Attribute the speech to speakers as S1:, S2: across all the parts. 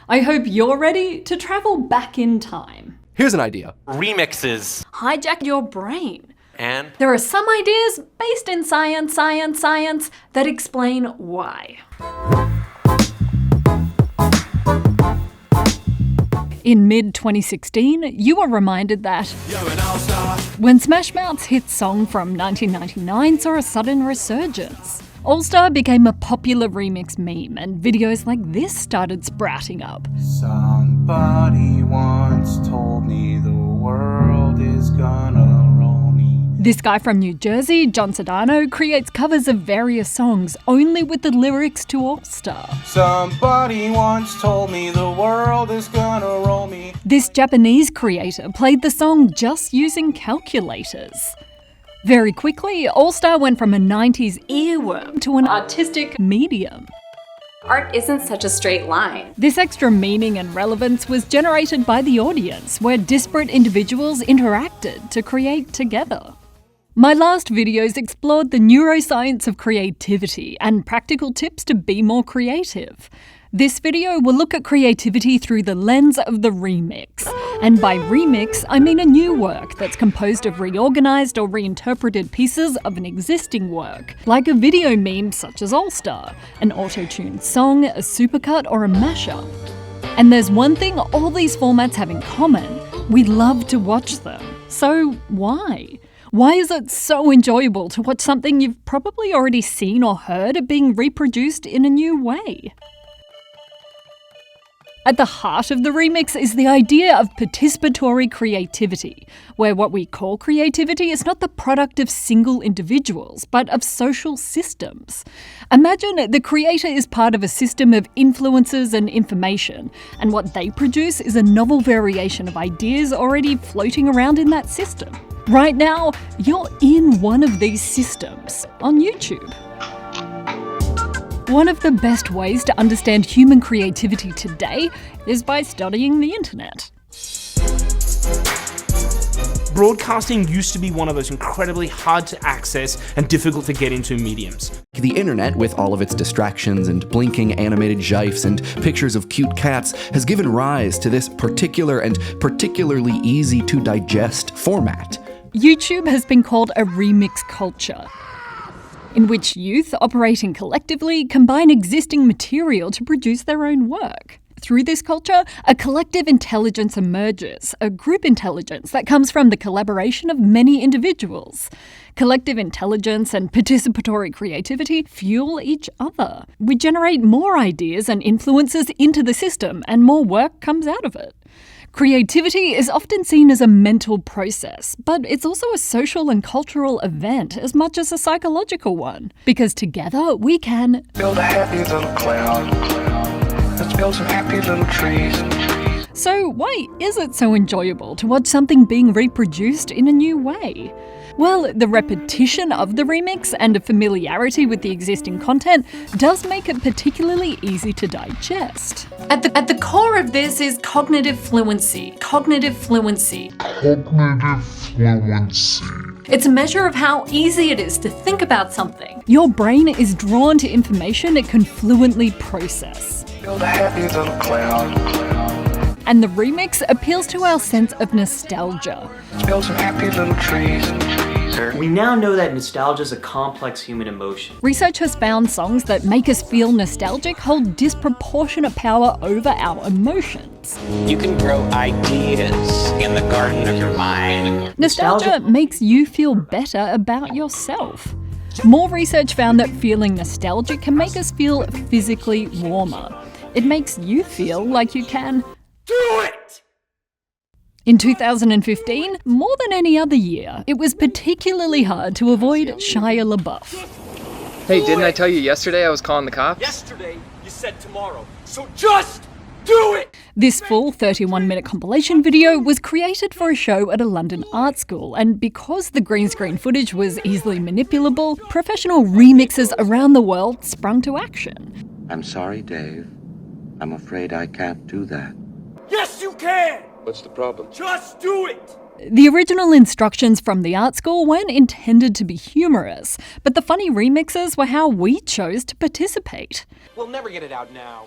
S1: I hope you're ready to travel back in time.
S2: Here's an idea.
S3: Remixes.
S1: Hijack your brain.
S3: And
S1: There are some ideas based in science that explain why. In mid-2016, you were reminded that when Smash Mouth's hit song from 1999 saw a sudden resurgence. All Star became a popular remix meme, and videos like this started sprouting up.
S4: Somebody once told me the world is gonna roll me.
S1: This guy from New Jersey, John Sedano, creates covers of various songs only with the lyrics to All Star.
S4: Somebody once told me the world is gonna roll me.
S1: This Japanese creator played the song just using calculators. Very quickly, All Star went from a 90s earworm to an artistic medium.
S5: Art isn't such a straight line.
S1: This extra meaning and relevance was generated by the audience, where disparate individuals interacted to create together. My last videos explored the neuroscience of creativity and practical tips to be more creative. This video will look at creativity through the lens of the remix. And by remix, I mean a new work that's composed of reorganized or reinterpreted pieces of an existing work, like a video meme such as All Star, an auto-tuned song, a supercut, or a mashup. And there's one thing all these formats have in common: we love to watch them. So why? Why is it so enjoyable to watch something you've probably already seen or heard being reproduced in a new way? At the heart of the remix is the idea of participatory creativity, where what we call creativity is not the product of single individuals, but of social systems. Imagine the creator is part of a system of influences and information, and what they produce is a novel variation of ideas already floating around in that system. Right now, you're in one of these systems on YouTube. One of the best ways to understand human creativity today is by studying the internet.
S6: Broadcasting used to be one of those incredibly hard to access and difficult to get into mediums.
S2: The internet, with all of its distractions and blinking animated gifs and pictures of cute cats, has given rise to this particular and particularly easy to digest format.
S1: YouTube has been called a remix culture, in which youth operating collectively combine existing material to produce their own work. Through this culture, a collective intelligence emerges, a group intelligence that comes from the collaboration of many individuals. Collective intelligence and participatory creativity fuel each other. We generate more ideas and influences into the system, and more work comes out of it. Creativity is often seen as a mental process, but it's also a social and cultural event as much as a psychological one. Because together we can
S4: Build a happy little cloud. Let's build some happy little trees.
S1: So why is it so enjoyable to watch something being reproduced in a new way? Well, the repetition of the remix and a familiarity with the existing content does make it particularly easy to digest. At the core of this is cognitive fluency. It's a measure of how easy it is to think about something. Your brain is drawn to information it can fluently process.
S4: Build a happy little cloud.
S1: And the remix appeals to our sense of nostalgia.
S4: Let's build some happy little trees.
S7: We now know that nostalgia is a complex human emotion.
S1: Research has found songs that make us feel nostalgic hold disproportionate power over our emotions.
S8: You can grow ideas in the garden of your mind.
S1: Nostalgia makes you feel better about yourself. More research found that feeling nostalgic can make us feel physically warmer. It makes you feel like you can
S6: Do it!
S1: In 2015, more than any other year, it was particularly hard to avoid Shia LaBeouf.
S9: Hey, didn't I tell you yesterday I was calling the cops?
S6: Yesterday, you said tomorrow, so just do it!
S1: This full 31-minute compilation video was created for a show at a London art school, and because the green screen footage was easily manipulable, professional remixers around the world sprung to action.
S10: I'm sorry, Dave. I'm afraid I can't do that.
S6: Yes, you can!
S10: What's the problem?
S6: Just do it!
S1: The original instructions from the art school weren't intended to be humorous, but the funny remixes were how we chose to participate.
S3: we'll never get it out now.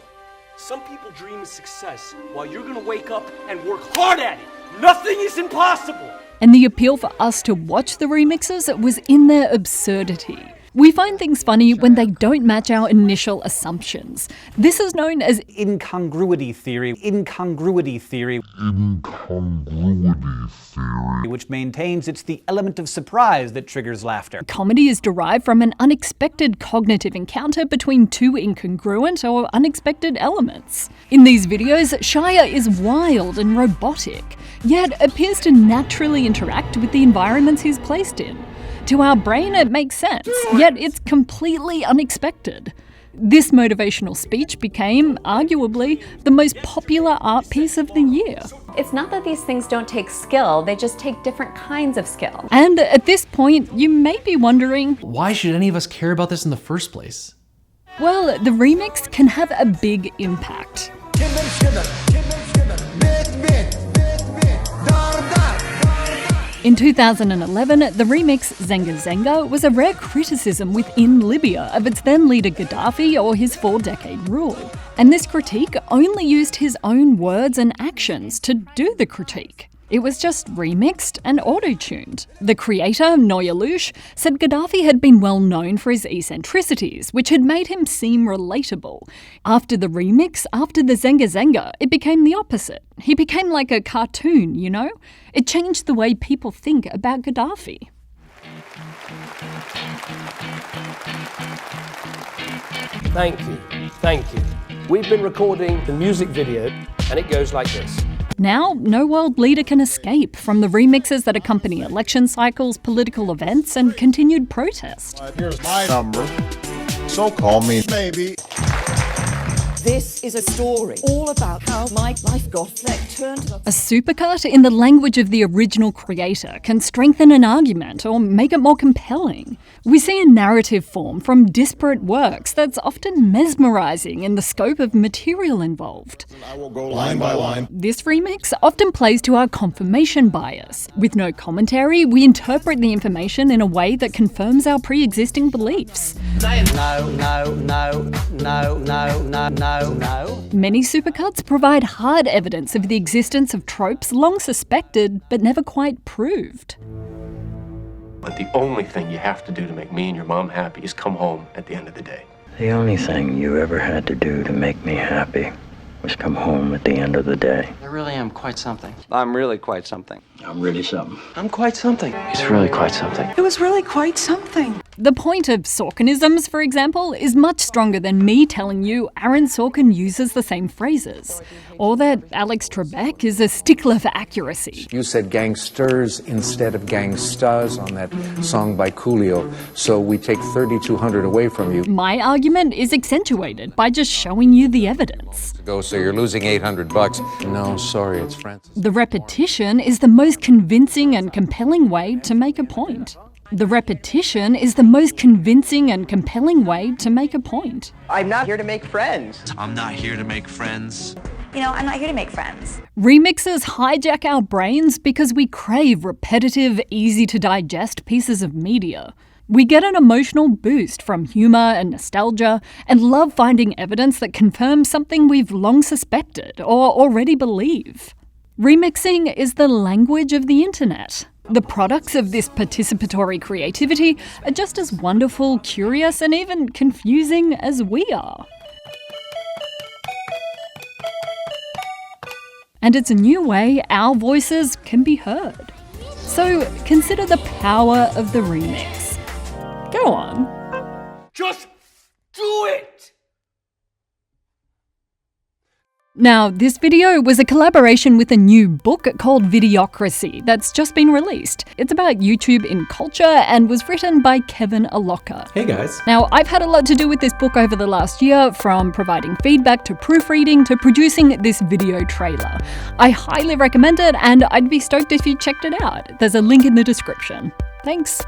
S3: Some people dream of success while you're gonna wake up and work hard at it. Nothing is impossible.
S1: And the appeal for us to watch the remixes was in their absurdity. We find things funny when they don't match our initial assumptions. This is known as
S11: incongruity theory, which maintains it's the element of surprise that triggers laughter.
S1: Comedy is derived from an unexpected cognitive encounter between two incongruent or unexpected elements. In these videos, Shia is wild and robotic, yet appears to naturally interact with the environments he's placed in. To our brain, it makes sense, yet it's completely unexpected. This motivational speech became, arguably, the most popular art piece of the year.
S5: It's not that these things don't take skill, they just take different kinds of skill.
S1: And at this point, you may be wondering,
S12: why should any of us care about this in the first place?
S1: Well, the remix can have a big impact. In 2011, the remix Zenga Zenga was a rare criticism within Libya of its then leader Gaddafi or his 4-decade rule. And this critique only used his own words and actions to do the critique. It was just remixed and auto-tuned. The creator, Noyalush, said Gaddafi had been well known for his eccentricities, which had made him seem relatable. After the remix, after the Zenga Zenga, it became the opposite. He became like a cartoon, you know? It changed the way people think about Gaddafi.
S3: Thank you. We've been recording the music video, and it goes like this.
S1: Now, no world leader can escape from the remixes that accompany election cycles, political events, and continued protest.
S13: Here's my number, so call me maybe.
S14: This is a story all about how my life got turned.
S1: A supercut in the language of the original creator can strengthen an argument or make it more compelling. We see a narrative form from disparate works that's often mesmerizing in the scope of material involved.
S13: I will go line by line.
S1: This remix often plays to our confirmation bias. With no commentary, we interpret the information in a way that confirms our pre-existing beliefs.
S14: No.
S1: Many supercuts provide hard evidence of the existence of tropes long suspected but never quite proved.
S15: But the only thing you have to do to make me and your mom happy is come home at the end of the day.
S16: The only thing you ever had to do to make me happy was come home at the end of the day.
S10: I really am quite something. I'm really quite something.
S16: I'm really something.
S15: I'm quite something. It's really quite something.
S14: It was really quite something.
S1: The point of Sorkinisms, for example, is much stronger than me telling you Aaron Sorkin uses the same phrases, or that Alex Trebek is a stickler for accuracy.
S17: You said gangsters instead of gangstas on that song by Coolio, so we take 3,200 away from you.
S1: My argument is accentuated by just showing you the evidence.
S17: So you're losing $800. No, sorry, it's Francis.
S1: The repetition is the most convincing and compelling way to make a point. The repetition is the most convincing and compelling way to make a point.
S18: I'm not here to make friends.
S19: I'm not here to make friends.
S20: You know, I'm not here to make friends.
S1: Remixes hijack our brains because we crave repetitive, easy-to-digest pieces of media. We get an emotional boost from humour and nostalgia and love finding evidence that confirms something we've long suspected or already believe. Remixing is the language of the internet. The products of this participatory creativity are just as wonderful, curious, and even confusing as we are. And it's a new way our voices can be heard. So consider the power of the remix. Go on.
S3: Just do it!
S1: Now, this video was a collaboration with a new book called Videocracy that's just been released. It's about YouTube in culture and was written by Kevin Allocca.
S12: Hey guys.
S1: Now, I've had a lot to do with this book over the last year, from providing feedback to proofreading to producing this video trailer. I highly recommend it, and I'd be stoked if you checked it out. There's a link in the description. Thanks.